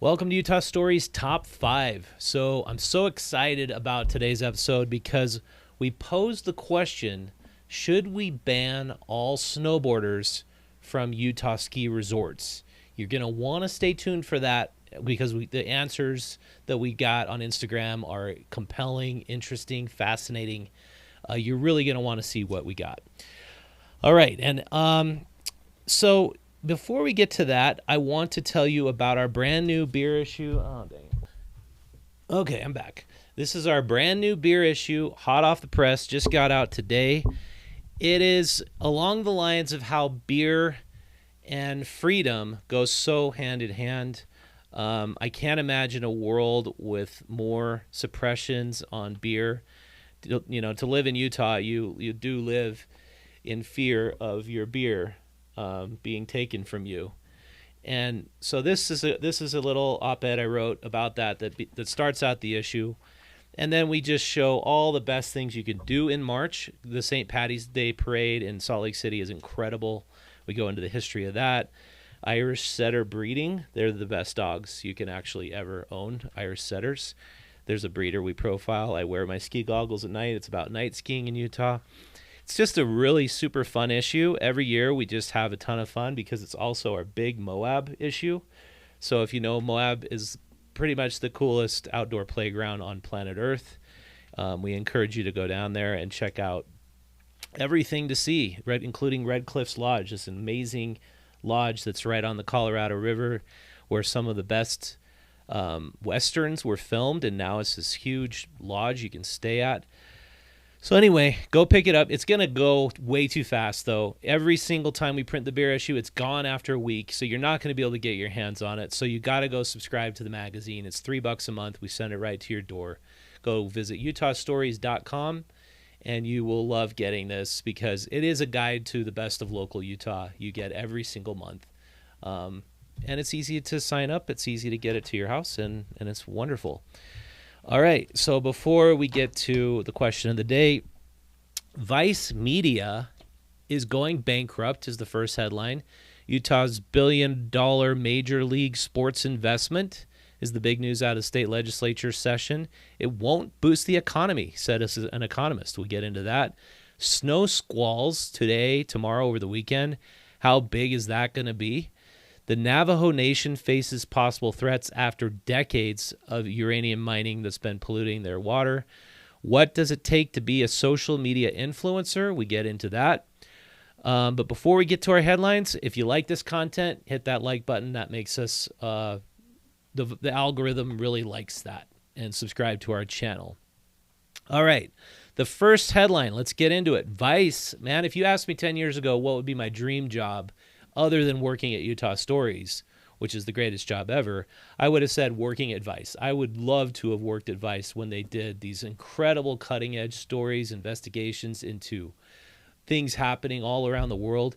Welcome to Utah Stories Top 5. So I'm so excited about today's episode because we posed the question, should we ban all snowboarders from Utah ski resorts? You're going to want to stay tuned for that because the answers that we got on Instagram are compelling, interesting, fascinating. You're really going to want to see what we got. All right, and so before we get to that, I want to tell you about our brand new beer issue. Oh, dang it. Okay, I'm back. This is our brand new beer issue, hot off the press, just got out today. It is along the lines of how beer and freedom goes so hand in hand. I can't imagine a world with more suppressions on beer. You know, to live in Utah, you do live in fear of your beer being taken from you. And so this is a little op-ed I wrote about that starts out the issue, and then we just show all the best things you can do in March. The St. Patty's Day parade in Salt Lake City is incredible. We go into the history of that. Irish setter breeding, they're the best dogs you can actually ever own, Irish setters. There's a breeder we profile. I wear my ski goggles at night. It's about night skiing in Utah. It's just a really super fun issue. Every year we just have a ton of fun because it's also our big Moab issue. So if you know, Moab is pretty much the coolest outdoor playground on planet Earth. We encourage you to go down there and check out everything to see, including Red Cliffs Lodge, this amazing lodge that's right on the Colorado River where some of the best Westerns were filmed, and now it's this huge lodge you can stay at. So anyway, go pick it up. It's going to go way too fast, though. Every single time we print the beer issue, it's gone after a week, so you're not going to be able to get your hands on it. So you got to go subscribe to the magazine. It's $3 a month. We send it right to your door. Go visit utahstories.com, and you will love getting this because it is a guide to the best of local Utah. You get every single month. And it's easy to sign up. It's easy to get it to your house, and it's wonderful. All right, so before we get to the question of the day, Vice Media is going bankrupt is the first headline. Utah's billion-dollar major league sports investment is the big news out of state legislature session. It won't boost the economy, said an economist. We'll get into that. Snow squalls today, tomorrow, over the weekend. How big is that going to be? The Navajo Nation faces possible threats after decades of uranium mining that's been polluting their water. What does it take to be a social media influencer? We get into that. But before we get to our headlines, if you like this content, hit that like button. That makes us, the algorithm really likes that. And subscribe to our channel. All right. The first headline, let's get into it. Vice, man, if you asked me 10 years ago what would be my dream job, other than working at Utah Stories, which is the greatest job ever, I would have said working at Vice. I would love to have worked at Vice when they did these incredible cutting-edge stories, investigations into things happening all around the world.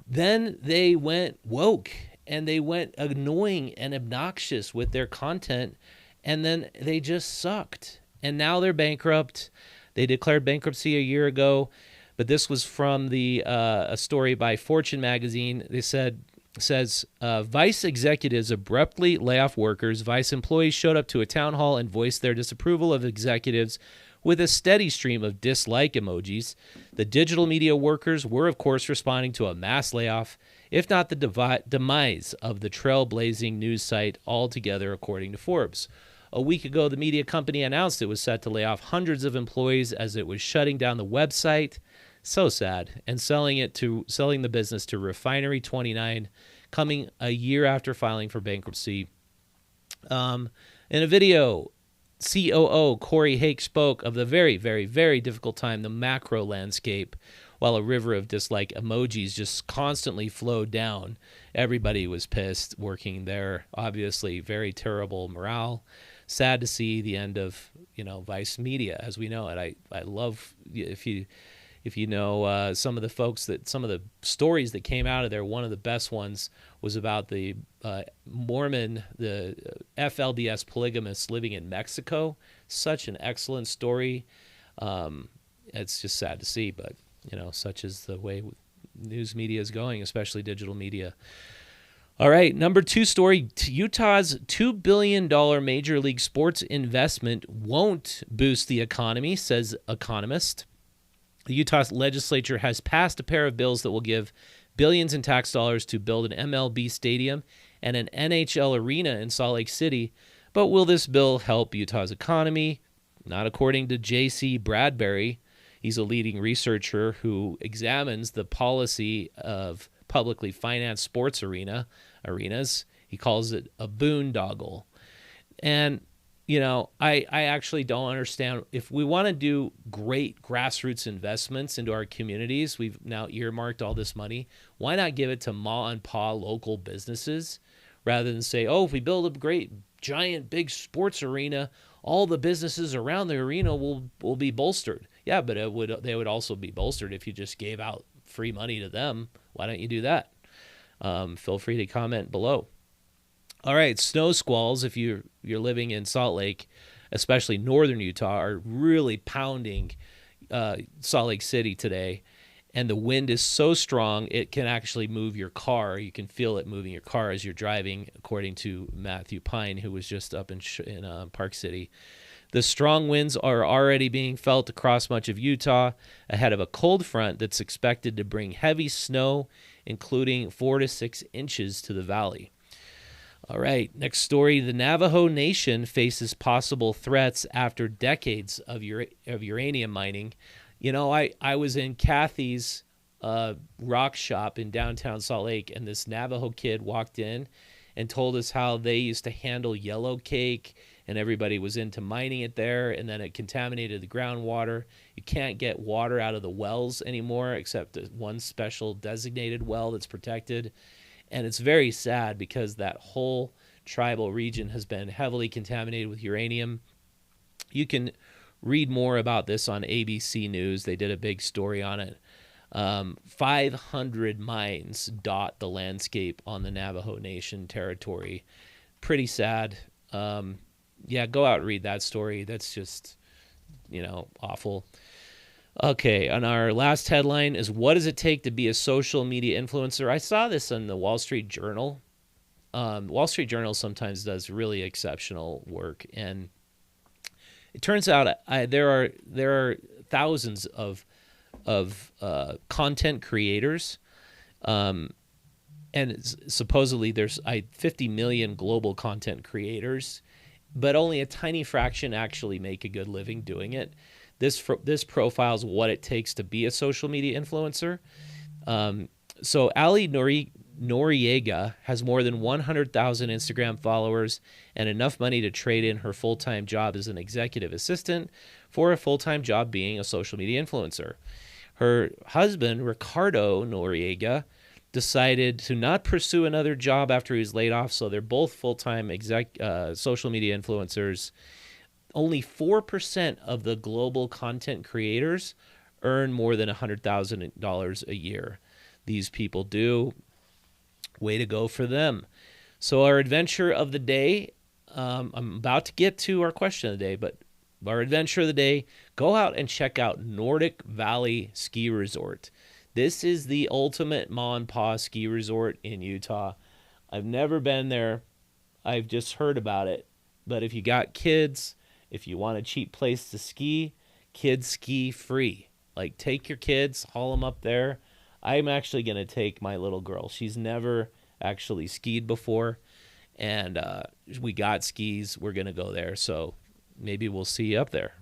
Then they went woke, and they went annoying and obnoxious with their content, and then they just sucked. And now they're bankrupt. They declared bankruptcy a year ago. But this was from a story by Fortune magazine. They says Vice executives abruptly lay off workers. Vice employees showed up to a town hall and voiced their disapproval of executives with a steady stream of dislike emojis. The digital media workers were, of course, responding to a mass layoff, if not the demise of the trailblazing news site altogether, according to Forbes. A week ago, the media company announced it was set to lay off hundreds of employees as it was shutting down the website. So sad. And selling the business to Refinery 29, coming a year after filing for bankruptcy. In a video, COO Corey Hake spoke of the very, very, very difficult time, the macro landscape, while a river of dislike emojis just constantly flowed down. Everybody was pissed working there. Obviously, very terrible morale. Sad to see the end of, Vice Media as we know it. I love, if you know some of the stories that came out of there, one of the best ones was about the Mormon, the FLDS polygamists living in Mexico. Such an excellent story. It's just sad to see, but such is the way news media is going, especially digital media. All right, number two story, Utah's $2 billion Major League Sports investment won't boost the economy, says Economist. The Utah legislature has passed a pair of bills that will give billions in tax dollars to build an MLB stadium and an NHL arena in Salt Lake City. But will this bill help Utah's economy? Not according to J.C. Bradbury. He's a leading researcher who examines the policy of publicly financed sports arenas. He calls it a boondoggle. And I actually don't understand. If we want to do great grassroots investments into our communities, we've now earmarked all this money. Why not give it to ma and pa local businesses rather than say, oh, if we build a great, giant, big sports arena, all the businesses around the arena will be bolstered. Yeah, but they would also be bolstered if you just gave out free money to them. Why don't you do that? Feel free to comment below. All right, snow squalls, if you're living in Salt Lake, especially northern Utah, are really pounding Salt Lake City today. And the wind is so strong, it can actually move your car. You can feel it moving your car as you're driving, according to Matthew Pine, who was just up in Park City. The strong winds are already being felt across much of Utah ahead of a cold front that's expected to bring heavy snow, including 4 to 6 inches to the valley. All right, next story. The Navajo Nation faces possible threats after decades of uranium mining. I was in Kathy's rock shop in downtown Salt Lake, and this Navajo kid walked in and told us how they used to handle yellow cake, and everybody was into mining it there, and then it contaminated the groundwater. You can't get water out of the wells anymore except one special designated well that's protected. And it's very sad because that whole tribal region has been heavily contaminated with uranium. You can read more about this on ABC News. They did a big story on it. 500 mines dot the landscape on the Navajo Nation territory. Pretty sad. Yeah, go out and read that story. That's just, awful. Okay, and our last headline is, what does it take to be a social media influencer? I saw this in the Wall Street Journal. Wall Street Journal sometimes does really exceptional work, and it turns out there are thousands of content creators, and supposedly there's 50 million global content creators, but only a tiny fraction actually make a good living doing it. This profiles what it takes to be a social media influencer. So Ali Noriega has more than 100,000 Instagram followers and enough money to trade in her full-time job as an executive assistant for a full-time job being a social media influencer. Her husband, Ricardo Noriega, decided to not pursue another job after he was laid off, so they're both full-time social media influencers. Only 4% of the global content creators earn more than $100,000 a year. These people do. Way to go for them. So our adventure of the day, I'm about to get to our question of the day, but our adventure of the day, go out and check out Nordic Valley Ski Resort. This is the ultimate ma and pa ski resort in Utah. I've never been there. I've just heard about it. But if you got kids, if you want a cheap place to ski, kids ski free. Like, take your kids, haul them up there. I'm actually going to take my little girl. She's never actually skied before, and we got skis. We're going to go there, so maybe we'll see you up there.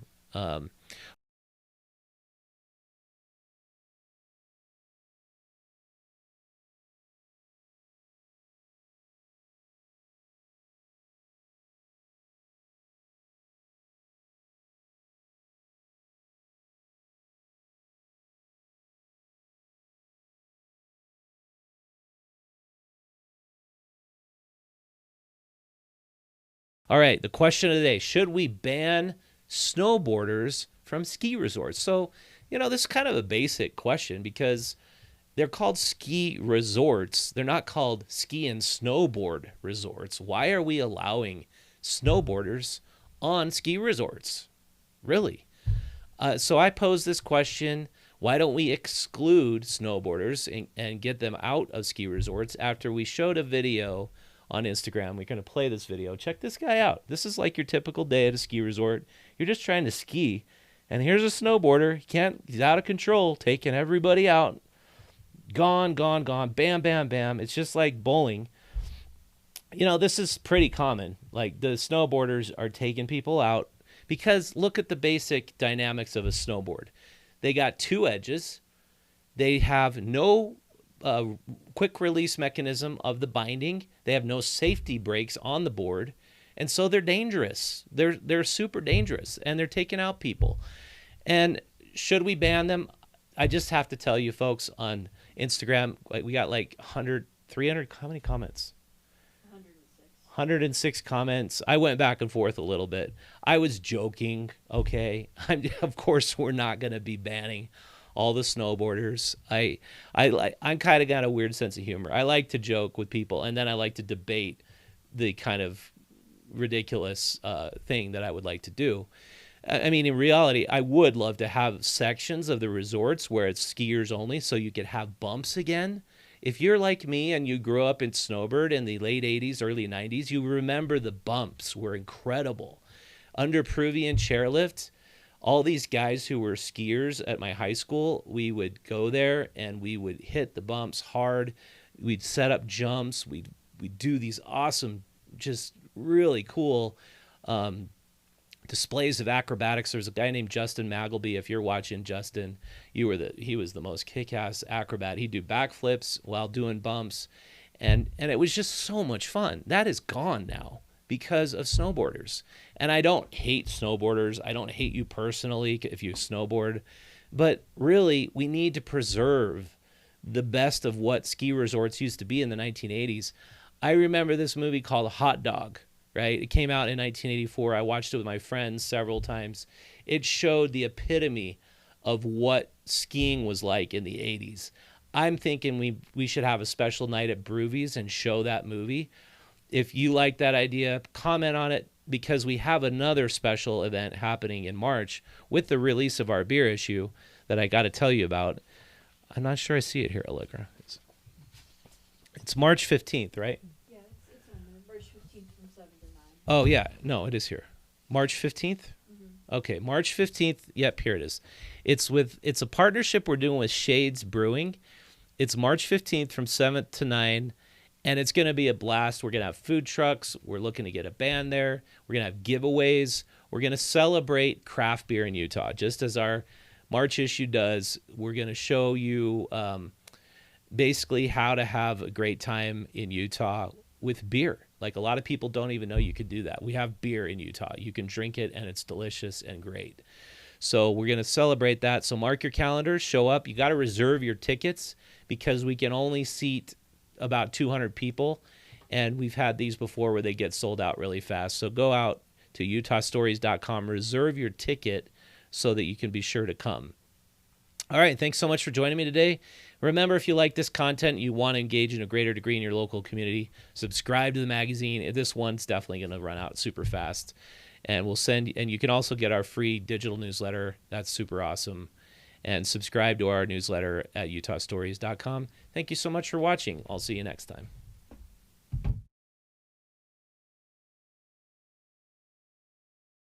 All right, the question of the day, should we ban snowboarders from ski resorts? So, this is kind of a basic question because they're called ski resorts. They're not called ski and snowboard resorts. Why are we allowing snowboarders on ski resorts? Really? So I pose this question. Why don't we exclude snowboarders and get them out of ski resorts after we showed a video on Instagram? We're going to play this video. Check this guy out. This is like your typical day at a ski resort. You're just trying to ski. And here's a snowboarder. He's out of control, taking everybody out. Gone, gone, gone. Bam, bam, bam. It's just like bowling. You know, this is pretty common. Like the snowboarders are taking people out because look at the basic dynamics of a snowboard. They got two edges. They have no quick release mechanism of the binding. They have no safety brakes on the board. And so they're dangerous. They're super dangerous, and they're taking out people. And should we ban them? I just have to tell you, folks, on Instagram, we got like 100, 300, how many comments? 106 comments. I went back and forth a little bit. I was joking, okay? Of course, we're not going to be banning all the snowboarders. I'm kind of got a weird sense of humor. I like to joke with people, and then I like to debate the kind of ridiculous thing that I would like to do. I mean, in reality, I would love to have sections of the resorts where it's skiers only so you could have bumps again. If you're like me and you grew up in snowbird in the late 80s, early 90s, you remember the bumps were incredible. Under Peruvian chairlift, all these guys who were skiers at my high school, we would go there and we would hit the bumps hard. We'd set up jumps. We'd do these awesome, just really cool displays of acrobatics. There's a guy named Justin Magleby. If you're watching Justin, he was the most kick-ass acrobat. He'd do backflips while doing bumps, and it was just so much fun. That is gone now because of snowboarders. And I don't hate snowboarders. I don't hate you personally if you snowboard, but really we need to preserve the best of what ski resorts used to be in the 1980s. I remember this movie called Hot Dog. Right? It came out in 1984. I watched it with my friends several times. It showed the epitome of what skiing was like in the 80s. I'm thinking we should have a special night at Broovies and show that movie. If you like that idea, comment on it, because we have another special event happening in March with the release of our beer issue that I got to tell you about. I'm not sure I see it here, Allegra. It's March 15th, right? Oh, yeah. No, it is here. March 15th? Mm-hmm. Okay, March 15th. Yep, here it is. It's a partnership we're doing with Shades Brewing. It's March 15th from 7 to 9, and it's going to be a blast. We're going to have food trucks. We're looking to get a band there. We're going to have giveaways. We're going to celebrate craft beer in Utah, just as our March issue does. We're going to show you basically how to have a great time in Utah with beer. Like, a lot of people don't even know you could do that. We have beer in Utah. You can drink it, and it's delicious and great. So we're going to celebrate that. So mark your calendars, show up. You got to reserve your tickets because we can only seat about 200 people, and we've had these before where they get sold out really fast. So go out to utahstories.com, reserve your ticket so that you can be sure to come. All right, thanks so much for joining me today. Remember, if you like this content, you want to engage in a greater degree in your local community, subscribe to the magazine. This one's definitely going to run out super fast. And you can also get our free digital newsletter. That's super awesome. And subscribe to our newsletter at utahstories.com. Thank you so much for watching. I'll see you next time.